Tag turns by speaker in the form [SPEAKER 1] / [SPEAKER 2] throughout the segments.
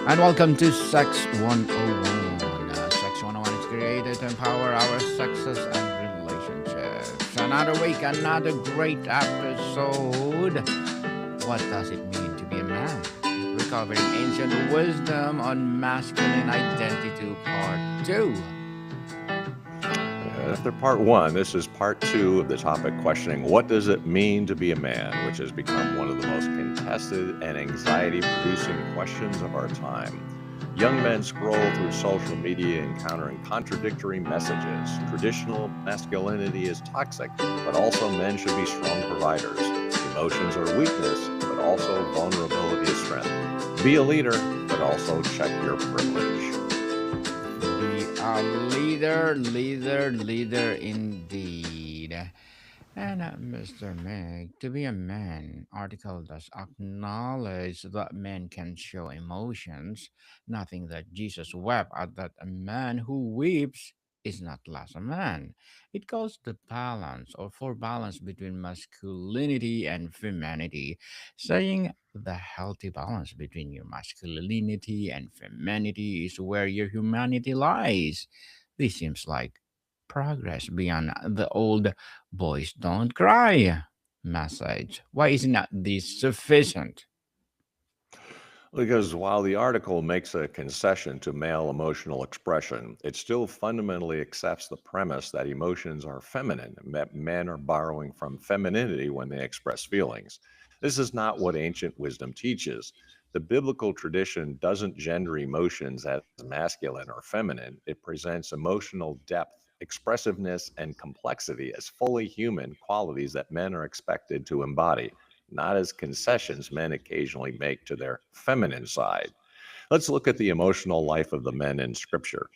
[SPEAKER 1] And welcome to Sex 101. Sex 101 is created to empower our sexes and relationships. Another week, another great episode. What does it mean to be a man? Recovering ancient wisdom on masculine identity, part 2.
[SPEAKER 2] After part one, this is part two of the topic questioning what does it mean to be a man, which has become one of the most contested and anxiety producing questions of our time. Young men scroll through social media encountering contradictory messages. Traditional masculinity is toxic, but also men should be strong providers. Emotions are weakness, but also vulnerability is strength. Be a leader, but also check your privilege.
[SPEAKER 1] Be a leader indeed. And Mr. Meg, to be a man, article does acknowledge that men can show emotions, nothing that Jesus wept at that a man who weeps is not less a man. It calls the balance or for balance between masculinity and femininity, saying the healthy balance between your masculinity and femininity is where your humanity lies. This seems like progress beyond the old boys don't cry message. Why is not this sufficient?
[SPEAKER 2] Because while the article makes a concession to male emotional expression, it still fundamentally accepts the premise that emotions are feminine and that men are borrowing from femininity when they express feelings. This is not what ancient wisdom teaches. The biblical tradition doesn't gender emotions as masculine or feminine, it presents emotional depth, expressiveness, and complexity as fully human qualities that men are expected to embody, not as concessions men occasionally make to their feminine side. Let's look at the emotional life of the men in Scripture.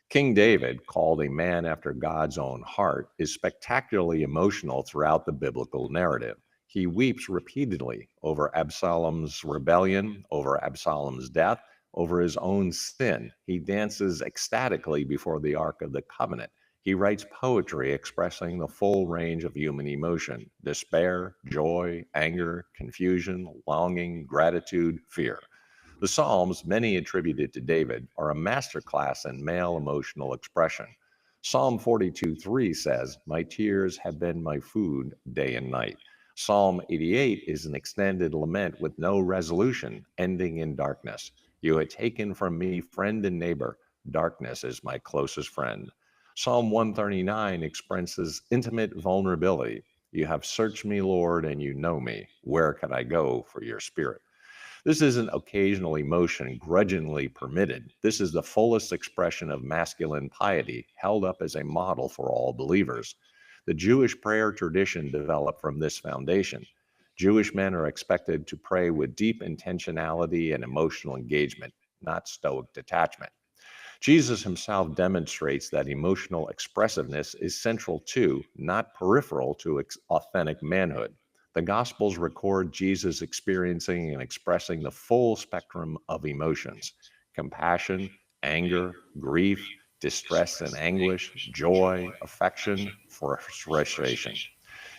[SPEAKER 2] King David, called a man after God's own heart, is spectacularly emotional throughout the biblical narrative. He weeps repeatedly over Absalom's rebellion, over Absalom's death, over his own sin. He dances ecstatically before the Ark of the Covenant. He writes poetry expressing the full range of human emotion: despair, joy, anger, confusion, longing, gratitude, fear. The Psalms, many attributed to David, are a masterclass in male emotional expression. Psalm 42:3 says, "My tears have been my food day and night." Psalm 88 is an extended lament with no resolution, ending in darkness. "You had taken from me friend and neighbor. Darkness is my closest friend." Psalm 139 expresses intimate vulnerability. "You have searched me, Lord, and you know me. Where can I go for your spirit?" This isn't occasional emotion grudgingly permitted. This is the fullest expression of masculine piety, held up as a model for all believers. The Jewish prayer tradition developed from this foundation. Jewish men are expected to pray with deep intentionality and emotional engagement, not stoic detachment. Jesus himself demonstrates that emotional expressiveness is central to, not peripheral to, authentic manhood. The Gospels record Jesus experiencing and expressing the full spectrum of emotions: compassion, anger, grief, distress and anguish, joy, affection, frustration.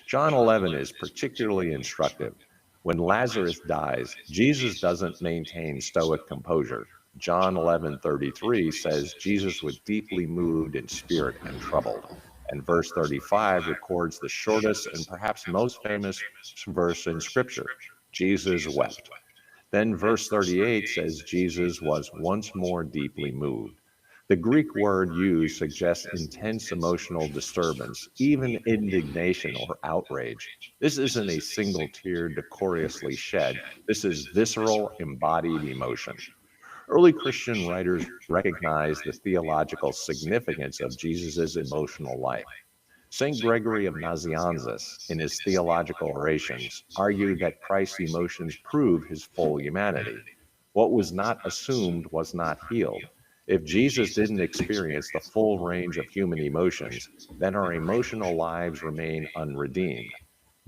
[SPEAKER 2] John 11 is particularly instructive. When Lazarus dies, Jesus doesn't maintain stoic composure. John 11:33 says Jesus was deeply moved in spirit and troubled. And verse 35 records the shortest and perhaps most famous verse in Scripture: Jesus wept. Then verse 38 says Jesus was once more deeply moved. The Greek word used suggests intense emotional disturbance, even indignation or outrage. This isn't a single tear decorously shed. This is visceral, embodied emotion. Early Christian writers recognized the theological significance of Jesus' emotional life. St. Gregory of Nazianzus, in his theological orations, argued that Christ's emotions prove his full humanity. What was not assumed was not healed. If Jesus didn't experience the full range of human emotions, then our emotional lives remain unredeemed.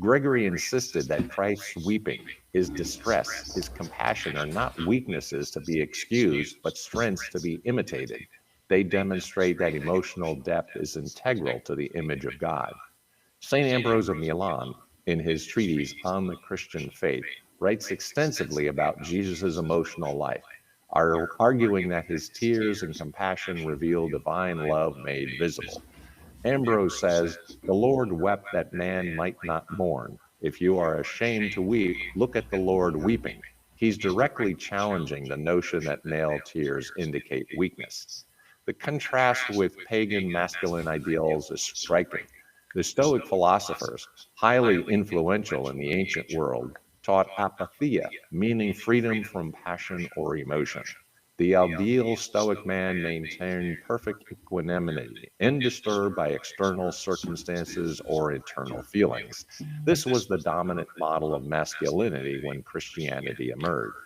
[SPEAKER 2] Gregory insisted that Christ's weeping, his distress, his compassion are not weaknesses to be excused, but strengths to be imitated. They demonstrate that emotional depth is integral to the image of God. St. Ambrose of Milan, in his treatise On the Christian Faith, writes extensively about Jesus' emotional life. arguing that his tears and compassion reveal divine love made visible. Ambrose says, "The Lord wept that man might not mourn. If you are ashamed to weep, look at the Lord weeping." He's directly challenging the notion that male tears indicate weakness. The contrast with pagan masculine ideals is striking. The Stoic philosophers, highly influential in the ancient world, taught apatheia, meaning freedom from passion or emotion. The ideal Stoic man maintained perfect equanimity, undisturbed by external circumstances or internal feelings. This was the dominant model of masculinity when Christianity emerged.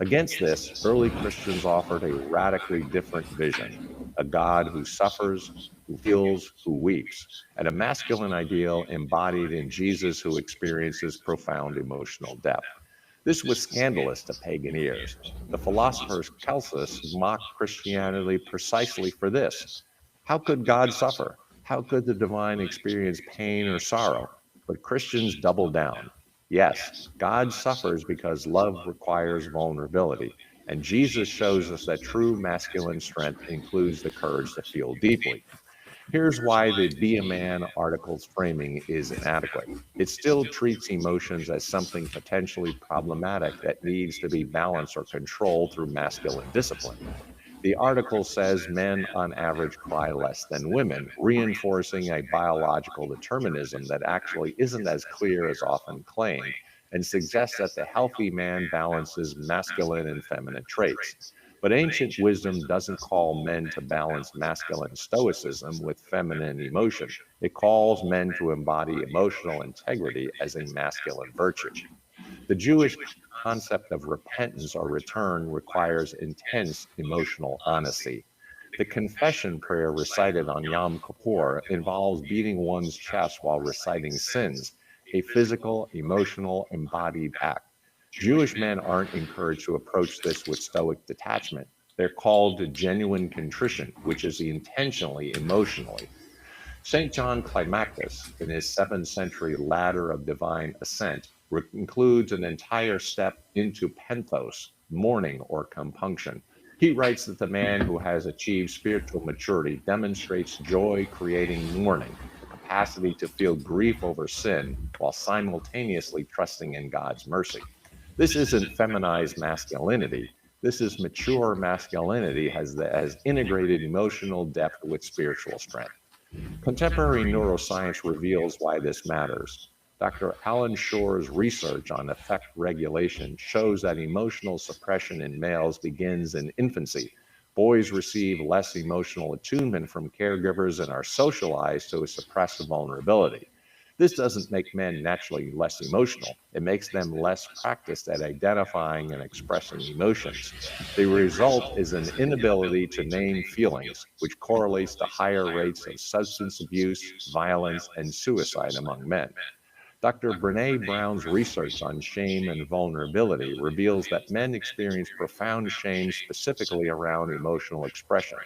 [SPEAKER 2] Against this, early Christians offered a radically different vision: a God who suffers, who feels, who weeps, and a masculine ideal embodied in Jesus who experiences profound emotional depth. This was scandalous to pagan ears. The philosopher Celsus mocked Christianity precisely for this. How could God suffer? How could the divine experience pain or sorrow? But Christians doubled down. Yes, God suffers because love requires vulnerability. And Jesus shows us that true masculine strength includes the courage to feel deeply. Here's why the Be a Man article's framing is inadequate. It still treats emotions as something potentially problematic that needs to be balanced or controlled through masculine discipline. The article says men on average cry less than women, reinforcing a biological determinism that actually isn't as clear as often claimed, and suggests that the healthy man balances masculine and feminine traits. But ancient wisdom doesn't call men to balance masculine stoicism with feminine emotion. It calls men to embody emotional integrity as a masculine virtue. The Jewish concept of repentance or return requires intense emotional honesty. The confession prayer recited on Yom Kippur involves beating one's chest while reciting sins, a physical, emotional, embodied act. Jewish men aren't encouraged to approach this with stoic detachment. They're called to genuine contrition, which is intentionally emotionally. St. John Climacus, in his 7th century Ladder of Divine Ascent, includes an entire step into penthos, mourning or compunction. He writes that the man who has achieved spiritual maturity demonstrates joy creating mourning, the capacity to feel grief over sin while simultaneously trusting in God's mercy. This isn't feminized masculinity. This is mature masculinity has integrated emotional depth with spiritual strength. Contemporary neuroscience reveals why this matters. Dr. Alan Shore's research on affect regulation shows that emotional suppression in males begins in infancy. Boys receive less emotional attunement from caregivers and are socialized to suppress vulnerability. This doesn't make men naturally less emotional. It makes them less practiced at identifying and expressing emotions. The result is an inability to name feelings, which correlates to higher rates of substance abuse, violence, and suicide among men. Dr. Brene Brown's research on shame and vulnerability reveals that men experience profound shame specifically around emotional expression,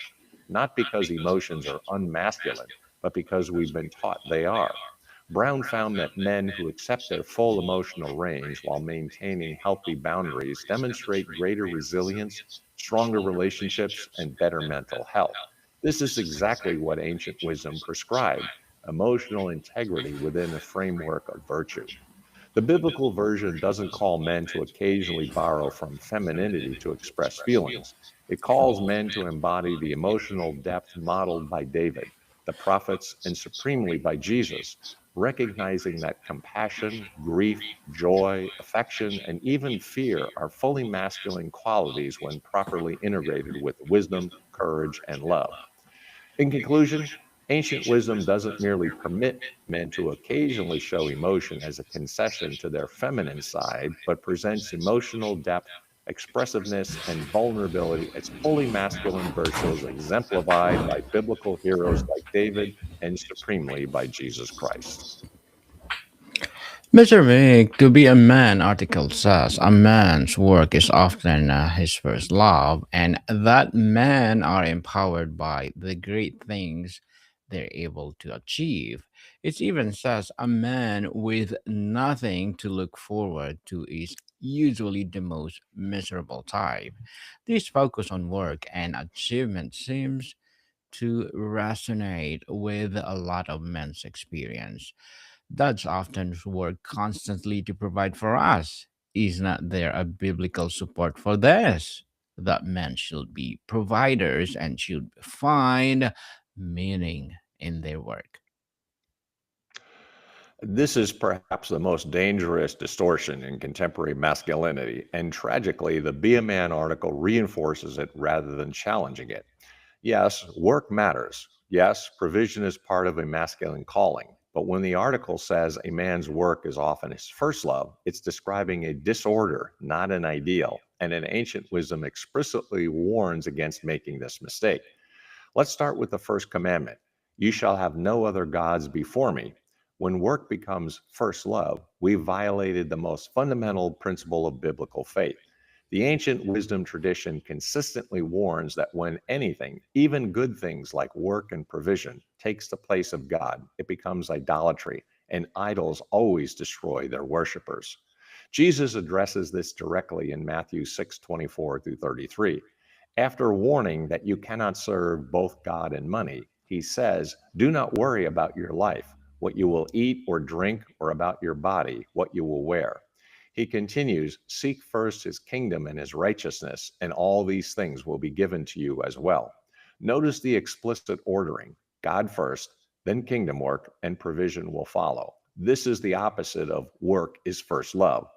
[SPEAKER 2] not because emotions are unmasculine, but because we've been taught they are. Brown found that men who accept their full emotional range while maintaining healthy boundaries demonstrate greater resilience, stronger relationships, and better mental health. This is exactly what ancient wisdom prescribed: emotional integrity within a framework of virtue. The biblical version doesn't call men to occasionally borrow from femininity to express feelings. It calls men to embody the emotional depth modeled by David, the prophets, and supremely by Jesus, recognizing that compassion, grief, joy, affection, and even fear are fully masculine qualities when properly integrated with wisdom, courage, and love. In conclusion, ancient wisdom doesn't merely permit men to occasionally show emotion as a concession to their feminine side, but presents emotional depth, expressiveness, and vulnerability as fully masculine virtues exemplified by biblical heroes like David and supremely by Jesus Christ.
[SPEAKER 1] Mr. Big, to be a man article says a man's work is often his first love, and that men are empowered by the great things they're able to achieve. It even says a man with nothing to look forward to is usually the most miserable type. This focus on work and achievement seems to resonate with a lot of men's experience. Dads often work constantly to provide for us. Is not there a biblical support for this? That men should be providers and should find meaning in their work.
[SPEAKER 2] This is perhaps the most dangerous distortion in contemporary masculinity, and tragically, the Be a Man article reinforces it rather than challenging it. Yes, work matters. Yes, provision is part of a masculine calling. But when the article says a man's work is often his first love, it's describing a disorder, not an ideal. And an ancient wisdom explicitly warns against making this mistake. Let's start with the first commandment: You shall have no other gods before me. When work becomes first love, we violated the most fundamental principle of biblical faith. The ancient wisdom tradition consistently warns that when anything, even good things like work and provision, takes the place of God, it becomes idolatry, and idols always destroy their worshipers. Jesus addresses this directly in Matthew 6:24 through 33. After warning that you cannot serve both God and money, he says, Do not worry about your life, what you will eat or drink, or about your body, what you will wear. He continues, Seek first his kingdom and his righteousness, and all these things will be given to you as well. Notice the explicit ordering: God first, then kingdom work, and provision will follow. This is the opposite of work is first love.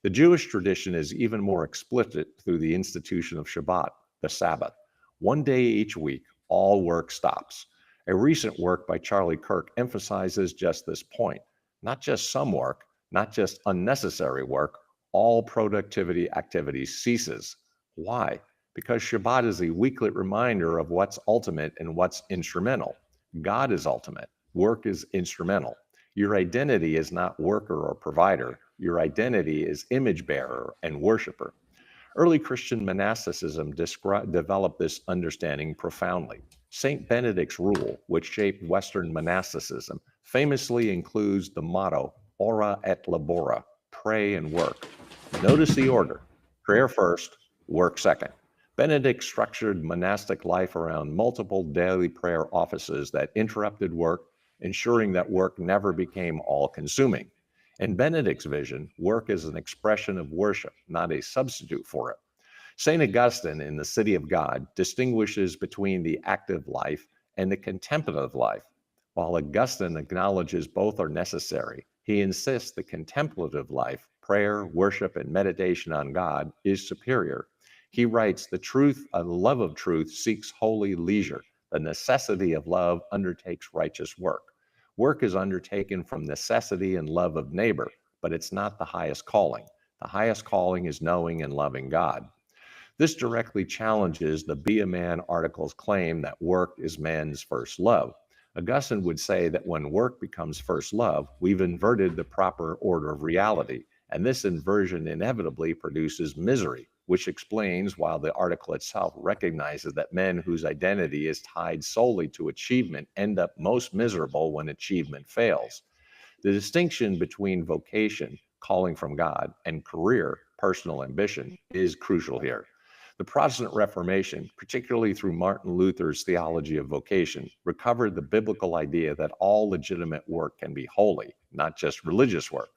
[SPEAKER 2] The Jewish tradition is even more explicit through the institution of Shabbat, the Sabbath. One day each week, all work stops. A recent work by Charlie Kirk emphasizes just this point. Not just some work, not just unnecessary work, all productivity activity ceases. Why? Because Shabbat is a weekly reminder of what's ultimate and what's instrumental. God is ultimate, work is instrumental. Your identity is not worker or provider. Your identity is image bearer and worshiper. Early Christian monasticism developed this understanding profoundly. St. Benedict's rule, which shaped Western monasticism, famously includes the motto, ora et labora, pray and work. Notice the order: prayer first, work second. Benedict structured monastic life around multiple daily prayer offices that interrupted work, ensuring that work never became all-consuming. In Benedict's vision, work is an expression of worship, not a substitute for it. St. Augustine in The City of God distinguishes between the active life and the contemplative life. While Augustine acknowledges both are necessary, he insists the contemplative life, prayer, worship, and meditation on God, is superior. He writes, The love of truth seeks holy leisure. The necessity of love undertakes righteous work. Work is undertaken from necessity and love of neighbor, but it's not the highest calling. The highest calling is knowing and loving God. This directly challenges the Be a Man article's claim that work is man's first love. Augustine would say that when work becomes first love, we've inverted the proper order of reality, and this inversion inevitably produces misery, which explains why the article itself recognizes that men whose identity is tied solely to achievement end up most miserable when achievement fails. The distinction between vocation, calling from God, and career, personal ambition, is crucial here. The Protestant Reformation, particularly through Martin Luther's theology of vocation, recovered the biblical idea that all legitimate work can be holy, not just religious work.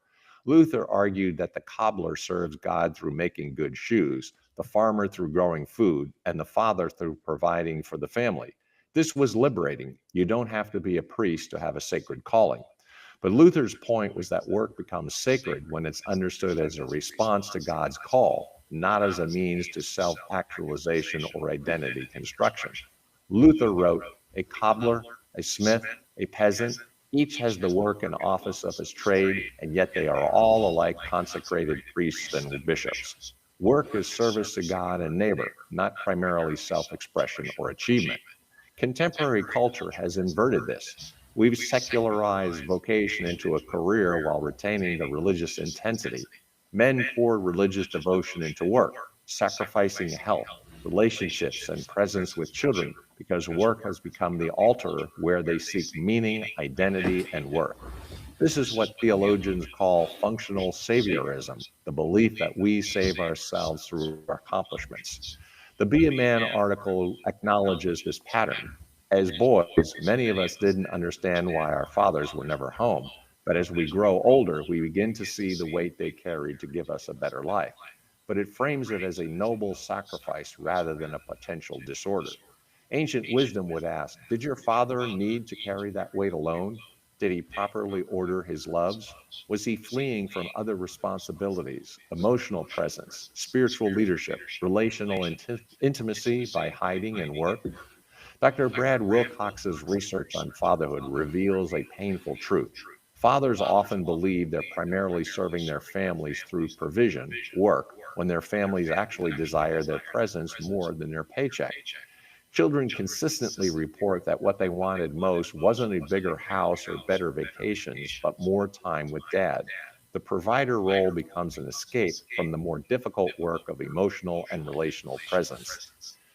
[SPEAKER 2] Luther argued that the cobbler serves God through making good shoes, the farmer through growing food, and the father through providing for the family. This was liberating. You don't have to be a priest to have a sacred calling. But Luther's point was that work becomes sacred when it's understood as a response to God's call, not as a means to self-actualization or identity construction. Luther wrote, A cobbler, a smith, a peasant, each has the work and office of his trade, and yet they are all alike consecrated priests and bishops. Work is service to God and neighbor, not primarily self-expression or achievement. Contemporary culture has inverted this. We've secularized vocation into a career while retaining the religious intensity. Men pour religious devotion into work, sacrificing health, relationships, and presence with children because work has become the altar where they seek meaning, identity, and worth. This is what theologians call functional saviorism, the belief that we save ourselves through our accomplishments. The Be a Man article acknowledges this pattern. As boys, many of us didn't understand why our fathers were never home, but as we grow older, we begin to see the weight they carried to give us a better life. But it frames it as a noble sacrifice rather than a potential disorder. Ancient wisdom would ask, did your father need to carry that weight alone? Did he properly order his loves? Was he fleeing from other responsibilities, emotional presence, spiritual leadership, relational intimacy by hiding and work? Dr. Brad Wilcox's research on fatherhood reveals a painful truth. Fathers often believe they're primarily serving their families through provision, work, when their families actually desire their presence more than their paycheck. Children consistently report that what they wanted most wasn't a bigger house or better vacations, but more time with dad. The provider role becomes an escape from the more difficult work of emotional and relational presence.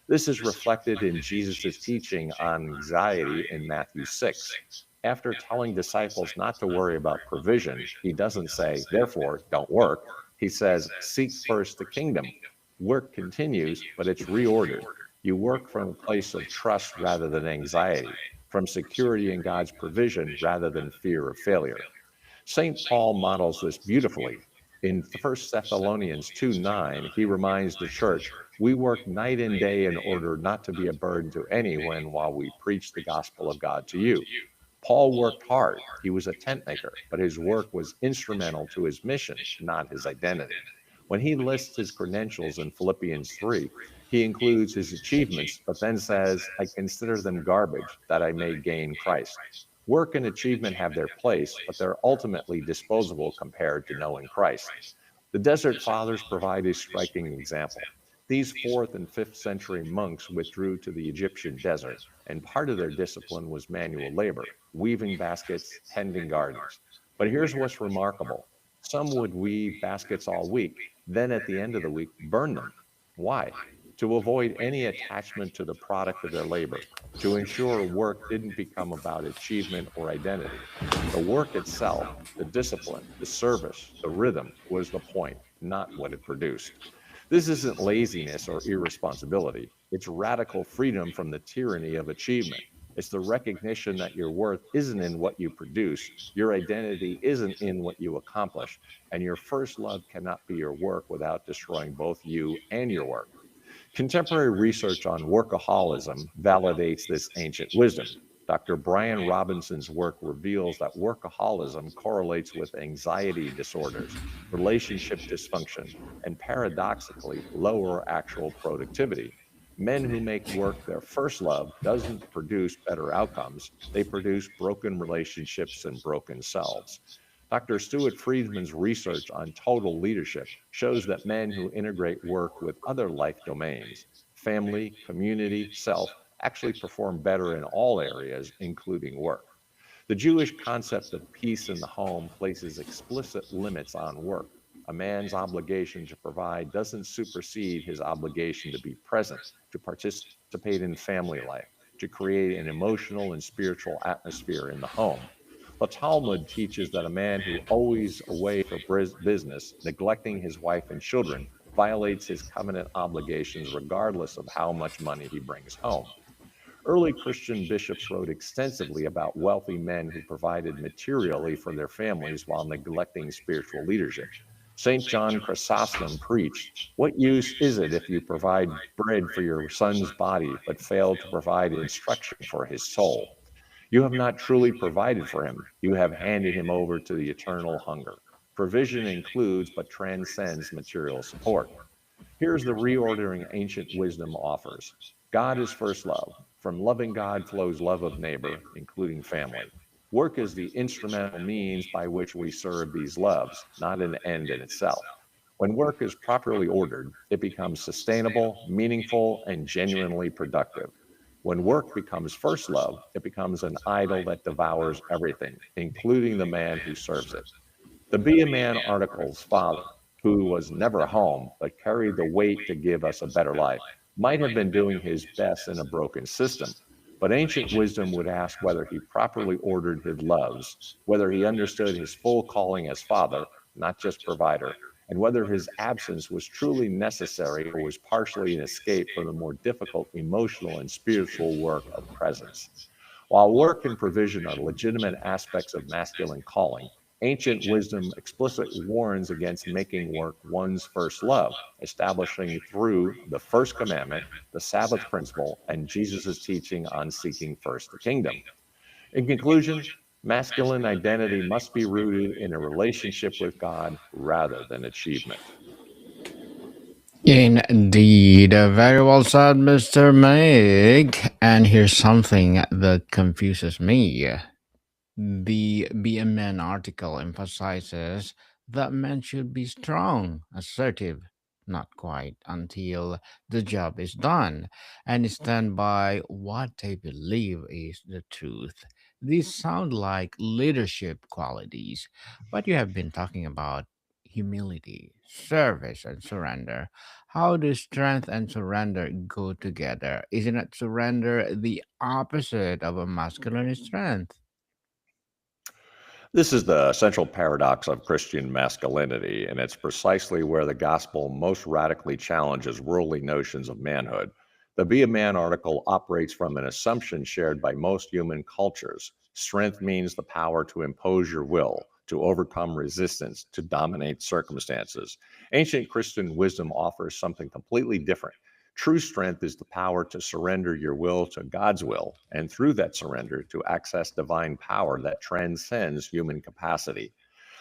[SPEAKER 2] This is reflected in Jesus' teaching on anxiety in Matthew 6. After telling disciples not to worry about provision, he doesn't say, therefore, don't work. He says, seek first the kingdom. Work continues, but it's reordered. You work from a place of trust rather than anxiety, from security in God's provision rather than fear of failure. St. Paul models this beautifully. In 1 Thessalonians 2:9, he reminds the church, we work night and day in order not to be a burden to anyone while we preach the gospel of God to you. Paul worked hard. He was a tent maker, but his work was instrumental to his mission, not his identity. When he lists his credentials in Philippians 3, he includes his achievements, but then says, I consider them garbage that I may gain Christ. Work and achievement have their place, but they're ultimately disposable compared to knowing Christ. The Desert Fathers provide a striking example. These 4th and 5th century monks withdrew to the Egyptian desert, and part of their discipline was manual labor, weaving baskets, tending gardens. But here's what's remarkable. Some would weave baskets all week, then at the end of the week, burn them. Why? To avoid any attachment to the product of their labor, to ensure work didn't become about achievement or identity. The work itself, the discipline, the service, the rhythm was the point, not what it produced. This isn't laziness or irresponsibility. It's radical freedom from the tyranny of achievement. It's the recognition that your worth isn't in what you produce, your identity isn't in what you accomplish, and your first love cannot be your work without destroying both you and your work. Contemporary research on workaholism validates this ancient wisdom. Dr. Brian Robinson's work reveals that workaholism correlates with anxiety disorders, relationship dysfunction, and paradoxically, lower actual productivity. Men who make work their first love doesn't produce better outcomes, they produce broken relationships and broken selves. Dr. Stuart Friedman's research on total leadership shows that men who integrate work with other life domains, family, community, self, actually perform better in all areas, including work. The Jewish concept of peace in the home places explicit limits on work. A man's obligation to provide doesn't supersede his obligation to be present, to participate in family life, to create an emotional and spiritual atmosphere in the home. The Talmud teaches that a man who always away for business, neglecting his wife and children, violates his covenant obligations regardless of how much money he brings home. Early Christian bishops wrote extensively about wealthy men who provided materially for their families while neglecting spiritual leadership. St. John Chrysostom preached, what use is it if you provide bread for your son's body, but fail to provide instruction for his soul? You have not truly provided for him. You have handed him over to the eternal hunger. Provision includes but transcends material support. Here's the reordering ancient wisdom offers. God is first love. From loving God flows love of neighbor, including family. Work is the instrumental means by which we serve these loves, not an end in itself. When work is properly ordered, it becomes sustainable, meaningful, and genuinely productive. When work becomes first love, it becomes an idol that devours everything, including the man who serves it. The Be a Man article's father, who was never home but carried the weight to give us a better life, might have been doing his best in a broken system. But ancient wisdom would ask whether he properly ordered his loves, whether he understood his full calling as father, not just provider, and whether his absence was truly necessary or was partially an escape from the more difficult emotional and spiritual work of presence. While work and provision are legitimate aspects of masculine calling, ancient wisdom explicitly warns against making work one's first love, establishing through the first commandment, the Sabbath principle, and Jesus' teaching on seeking first the kingdom. In conclusion, masculine identity must be rooted in a relationship with God rather than achievement.
[SPEAKER 1] Indeed, very well said, Mr. Meg. And here's something that confuses me. The BMN article emphasizes that men should be strong, assertive, not quite until the job is done, and stand by what they believe is the truth. These sound like leadership qualities, but you have been talking about humility, service, and surrender. How do strength and surrender go together? Isn't it surrender the opposite of a masculine strength?
[SPEAKER 2] This is the central paradox of Christian masculinity, and it's precisely where the gospel most radically challenges worldly notions of manhood. The Be a Man article operates from an assumption shared by most human cultures. Strength means the power to impose your will, to overcome resistance, to dominate circumstances. Ancient Christian wisdom offers something completely different. True strength is the power to surrender your will to God's will, and through that surrender, to access divine power that transcends human capacity.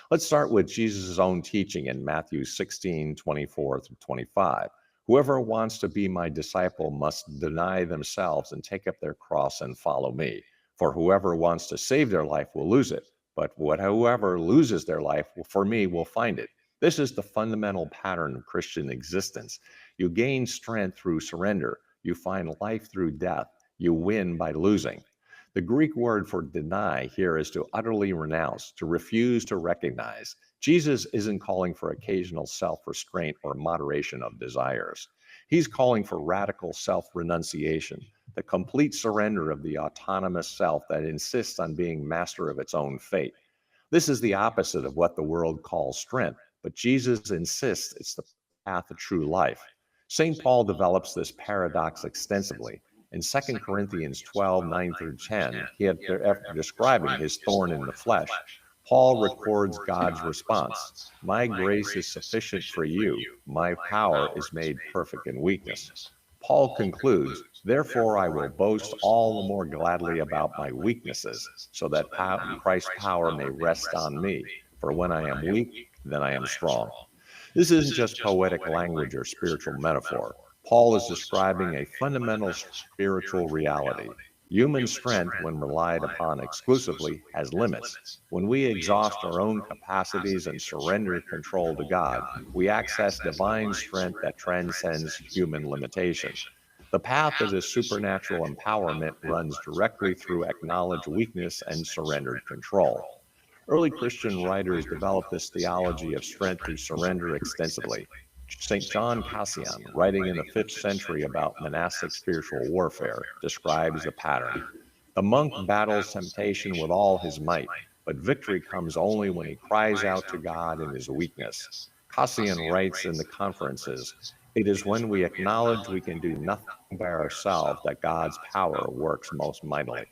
[SPEAKER 2] Let's start with Jesus' own teaching in Matthew 16:24 through 25. Whoever wants to be my disciple must deny themselves and take up their cross and follow me. For whoever wants to save their life will lose it, but whoever loses their life for me will find it. This is the fundamental pattern of Christian existence. You gain strength through surrender. You find life through death. You win by losing. The Greek word for deny here is to utterly renounce, to refuse to recognize. Jesus isn't calling for occasional self restraint or moderation of desires. He's calling for radical self renunciation, the complete surrender of the autonomous self that insists on being master of its own fate. This is the opposite of what the world calls strength, but Jesus insists it's the path of true life. St. Paul develops this paradox extensively. In 2 Corinthians 12:9 through 10, after describing his thorn in the flesh, Paul records God's response. My grace is sufficient for you. My power is made perfect in weakness. Paul concludes, therefore I will boast all the more gladly about my weaknesses, so that Christ's power may rest on me. For when I am weak, then I am strong. This isn't just poetic language or spiritual metaphor. Paul is describing a fundamental spiritual reality. Human strength, when relied upon exclusively, has limits. When we exhaust our own capacities and surrender control to God, we access divine strength that transcends human limitations. The path of this supernatural empowerment runs directly through acknowledged weakness and surrendered control. Early Christian writers developed this theology of strength through surrender extensively. St. John Cassian, writing in the 5th century about monastic spiritual warfare, describes the pattern. The monk battles temptation with all his might, but victory comes only when he cries out to God in his weakness. Cassian writes in the Conferences, it is when we acknowledge we can do nothing by ourselves that God's power works most mightily.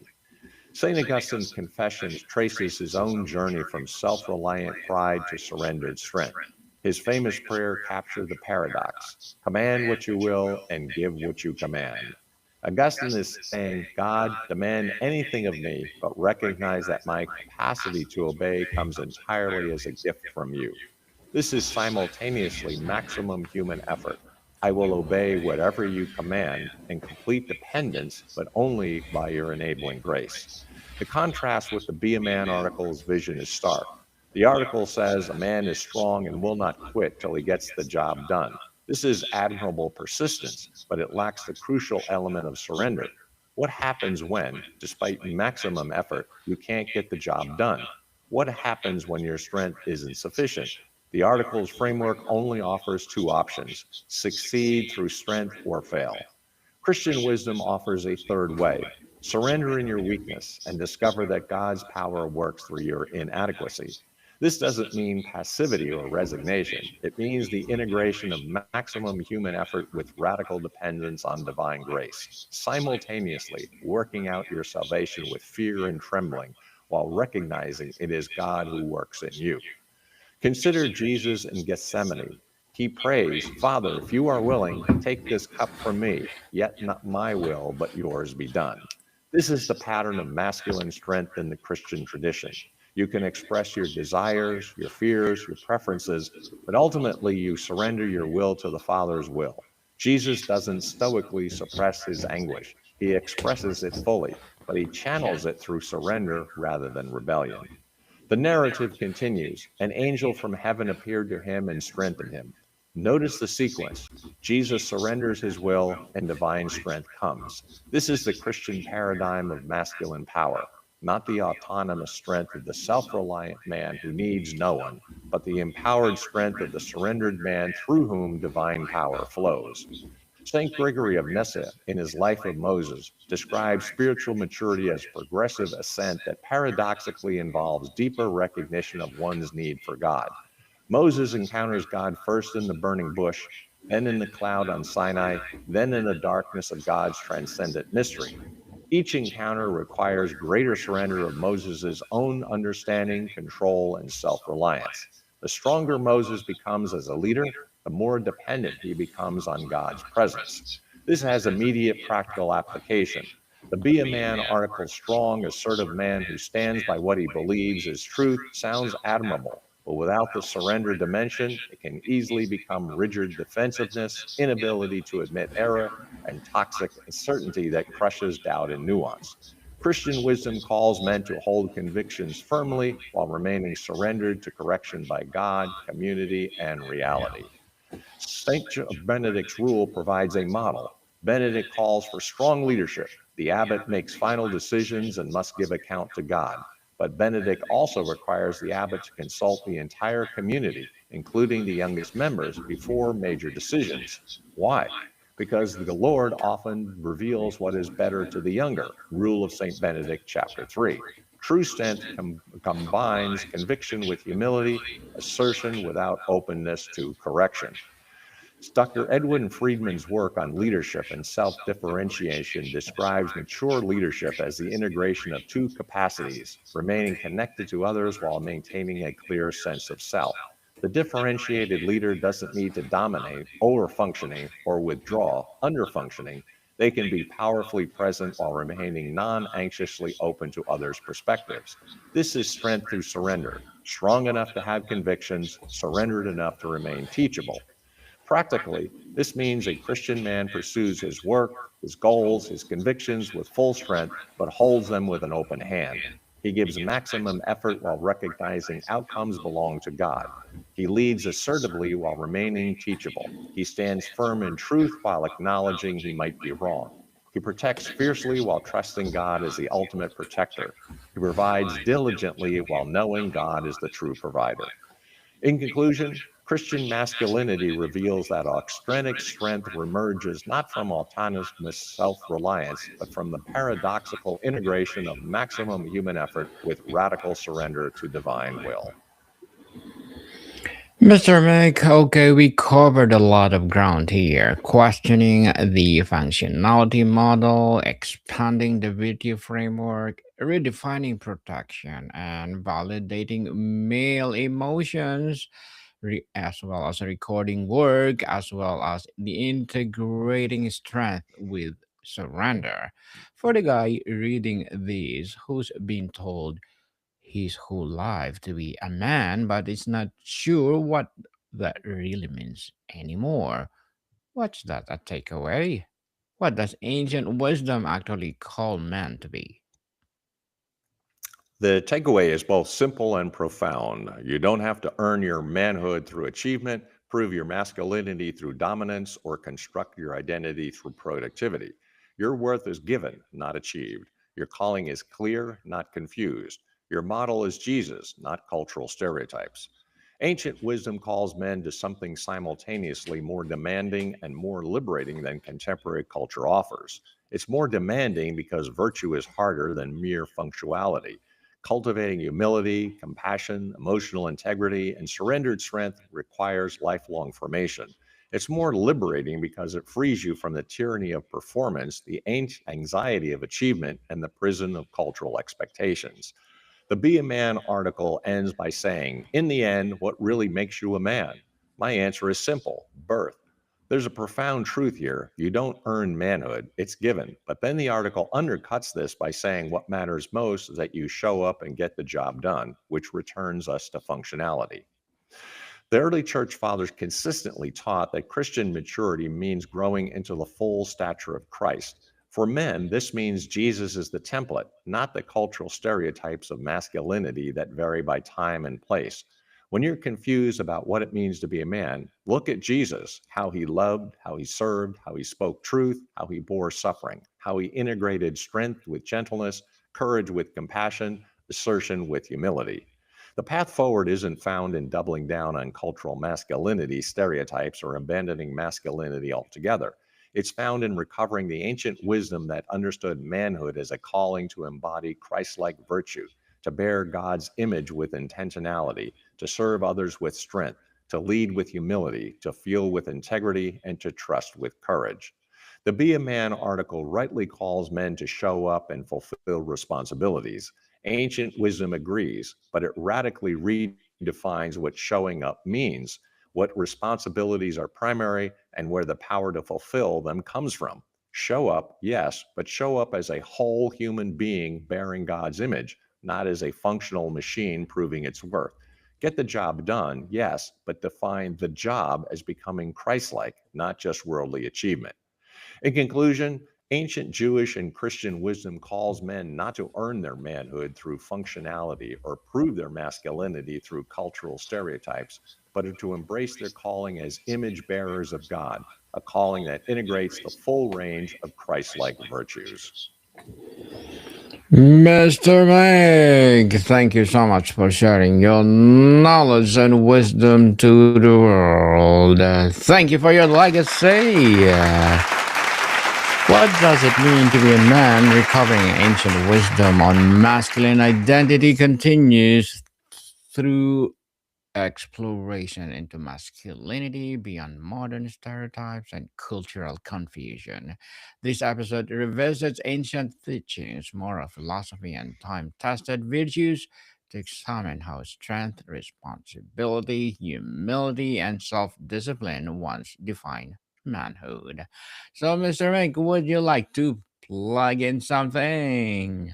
[SPEAKER 2] St. Augustine's Confessions traces his own journey from self-reliant pride to surrendered strength. His famous prayer captured the paradox, command what you will and give what you command. Augustine is saying, God, demand anything of me, but recognize that my capacity to obey comes entirely as a gift from you. This is simultaneously maximum human effort. I will obey whatever you command in complete dependence, but only by your enabling grace. The contrast with the Be a Man article's vision is stark. The article says a man is strong and will not quit till he gets the job done. This is admirable persistence, but it lacks the crucial element of surrender. What happens when, despite maximum effort, you can't get the job done? What happens when your strength isn't sufficient? The article's framework only offers two options: succeed through strength or fail. Christian wisdom offers a third way. Surrender in your weakness and discover that God's power works through your inadequacy. This doesn't mean passivity or resignation. It means the integration of maximum human effort with radical dependence on divine grace, simultaneously working out your salvation with fear and trembling while recognizing it is God who works in you. Consider Jesus in Gethsemane. He prays, Father, if you are willing, take this cup from me, yet not my will, but yours be done. This is the pattern of masculine strength in the Christian tradition. You can express your desires, your fears, your preferences, but ultimately you surrender your will to the Father's will. Jesus doesn't stoically suppress his anguish. He expresses it fully, but he channels it through surrender rather than rebellion. The narrative continues. An angel from heaven appeared to him and strengthened him. Notice the sequence. Jesus surrenders his will and divine strength comes. This is the Christian paradigm of masculine power, not the autonomous strength of the self-reliant man who needs no one, but the empowered strength of the surrendered man through whom divine power flows. St. Gregory of Nyssa, in his Life of Moses, describes spiritual maturity as a progressive ascent that paradoxically involves deeper recognition of one's need for God. Moses encounters God first in the burning bush, then in the cloud on Sinai, then in the darkness of God's transcendent mystery. Each encounter requires greater surrender of Moses' own understanding, control, and self-reliance. The stronger Moses becomes as a leader, the more dependent he becomes on God's presence. This has immediate practical application. The Be a Man article, strong, assertive man who stands by what he believes is truth, sounds admirable, but without the surrender dimension, it can easily become rigid defensiveness, inability to admit error, and toxic uncertainty that crushes doubt and nuance. Christian wisdom calls men to hold convictions firmly while remaining surrendered to correction by God, community, and reality. St. Benedict's rule provides a model. Benedict calls for strong leadership. The abbot makes final decisions and must give account to God. But Benedict also requires the abbot to consult the entire community, including the youngest members, before major decisions. Why? Because the Lord often reveals what is better to the younger. Rule of St. Benedict, chapter 3. True strength combines conviction with humility, assertion without openness to correction. Dr. Edwin Friedman's work on leadership and self-differentiation describes mature leadership as the integration of two capacities, remaining connected to others while maintaining a clear sense of self. The differentiated leader doesn't need to dominate, over-functioning, or withdraw, under-functioning. They can be powerfully present while remaining non-anxiously open to others' perspectives. This is strength through surrender, strong enough to have convictions, surrendered enough to remain teachable. Practically, this means a Christian man pursues his work, his goals, his convictions with full strength, but holds them with an open hand. He gives maximum effort while recognizing outcomes belong to God. He leads assertively while remaining teachable. He stands firm in truth while acknowledging he might be wrong. He protects fiercely while trusting God as the ultimate protector. He provides diligently while knowing God is the true provider. In conclusion, Christian masculinity reveals that authentic strength emerges not from autonomous self-reliance, but from the paradoxical integration of maximum human effort with radical surrender to divine will.
[SPEAKER 1] Mr. Mac, okay, we covered a lot of ground here, questioning the functionality model, expanding the video framework, redefining protection, and validating male emotions, as well as recording work, as well as the integrating strength with surrender. For the guy reading these who's been told his whole life to be a man, but is not sure what that really means anymore. What's that a takeaway? What does ancient wisdom actually call men to be?
[SPEAKER 2] The takeaway is both simple and profound. You don't have to earn your manhood through achievement, prove your masculinity through dominance, or construct your identity through productivity. Your worth is given, not achieved. Your calling is clear, not confused. Your model is Jesus, not cultural stereotypes. Ancient wisdom calls men to something simultaneously more demanding and more liberating than contemporary culture offers. It's more demanding because virtue is harder than mere functionality. Cultivating humility, compassion, emotional integrity, and surrendered strength requires lifelong formation. It's more liberating because it frees you from the tyranny of performance, the anxiety of achievement, and the prison of cultural expectations. The Be a Man article ends by saying, in the end, what really makes you a man? My answer is simple: birth. There's a profound truth here. You don't earn manhood, it's given. But then the article undercuts this by saying what matters most is that you show up and get the job done, which returns us to functionality. The early church fathers consistently taught that Christian maturity means growing into the full stature of Christ. For men, this means Jesus is the template, not the cultural stereotypes of masculinity that vary by time and place. When you're confused about what it means to be a man, look at Jesus, how he loved, how he served, how he spoke truth, how he bore suffering, how he integrated strength with gentleness, courage with compassion, assertion with humility. The path forward isn't found in doubling down on cultural masculinity stereotypes or abandoning masculinity altogether. It's found in recovering the ancient wisdom that understood manhood as a calling to embody Christ-like virtue, to bear God's image with intentionality, to serve others with strength, to lead with humility, to feel with integrity, and to trust with courage. The Be a Man article rightly calls men to show up and fulfill responsibilities. Ancient wisdom agrees, but it radically redefines what showing up means, what responsibilities are primary, and where the power to fulfill them comes from. Show up, yes, but show up as a whole human being bearing God's image, not as a functional machine proving its worth. Get the job done, yes, but define the job as becoming Christ-like, not just worldly achievement. In conclusion, ancient Jewish and Christian wisdom calls men not to earn their manhood through functionality or prove their masculinity through cultural stereotypes, but to embrace their calling as image bearers of God, a calling that integrates the full range of Christ-like virtues.
[SPEAKER 1] Mr. Meg, thank you so much for sharing your knowledge and wisdom to the world. Thank you for your legacy. What does it mean to be a man? Recovering ancient wisdom on masculine identity continues through exploration into masculinity beyond modern stereotypes and cultural confusion. This episode revisits ancient teachings, moral philosophy, and time tested virtues to examine how strength, responsibility, humility, and self discipline once defined manhood. So, Mr. Mink, would you like to plug in something?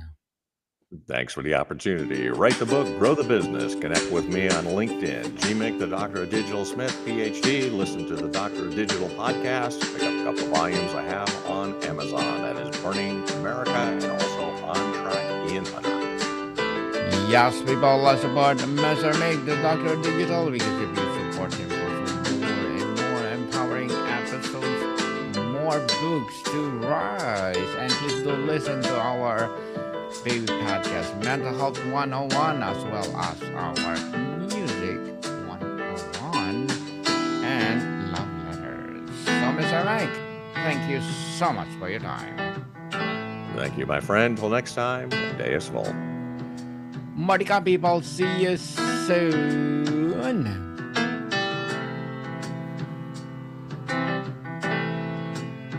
[SPEAKER 2] Thanks for the opportunity. Write the book, grow the business. Connect with me on LinkedIn. GMIC, the Doctor of Digital Smith, PhD. Listen to the Doctor of Digital podcast. Pick up a couple of volumes I have on Amazon. That is Burning America and also On Track, Ian Hunter.
[SPEAKER 1] Yes, people, let's support Mr. Mink, the Doctor of Digital, because if you support him for more and more empowering episodes, more books to rise, and please do listen to our baby podcast, Mental Health 101, as well as our Music 101 and Love Letters. So, Mr. Mike, thank you so much for your time.
[SPEAKER 2] Thank you, my friend. Till next time, Deus Vult.
[SPEAKER 1] Mordika people, see you soon.